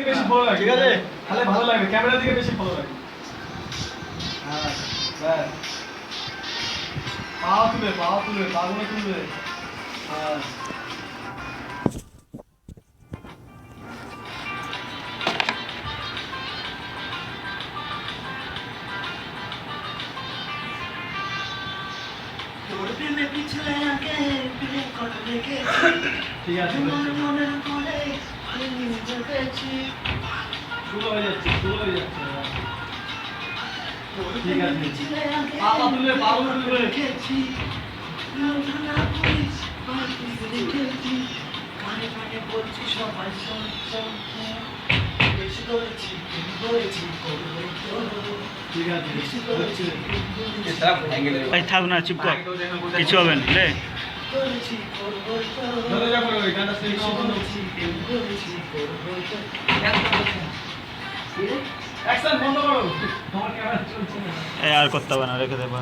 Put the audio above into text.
বেশি ভালো লাগে, ঠিক আছে? তাহলে ভালো লাগবে, ক্যামেরার দিকে বেশি ভালো লাগে। হ্যাঁ, ব্যাস। পা তুলে, পাগুলো তুলবে। হ্যাঁ। তোর প্রেমে পিছলে আগে প্রেম করে রেখেছি, ঠিক আছে, মনের মনে আমি রেখেছি। শুরু হয়ে যাচ্ছে। তোর ঠিক প্রেমে আছে। পিছলে আগে পা তুলবে, পাগুলো তুলবে। রেখেছি, রোজানা পুলিশ বাড়িতে রেখেছি, কানে কানে বলছি সবাই শোন শোন শোন। বেশি করেছি প্রেম করেছি করবো তো, ঠিক আছে, বেশি করেছি হচ্ছে। প্রেম করেছি ভাই থাক না, চুপ কর, কিছু হবে না রে। করেছি করবো তো, ধরে যাবো ওই গানটা সেই বেশি সময় করেছি প্রেম করেছি করবো তো। অ্যাকশন বন্ধ করো, তোমার ক্যামেরা চলছে না। আর করতে হবে না, রেখে দেবো।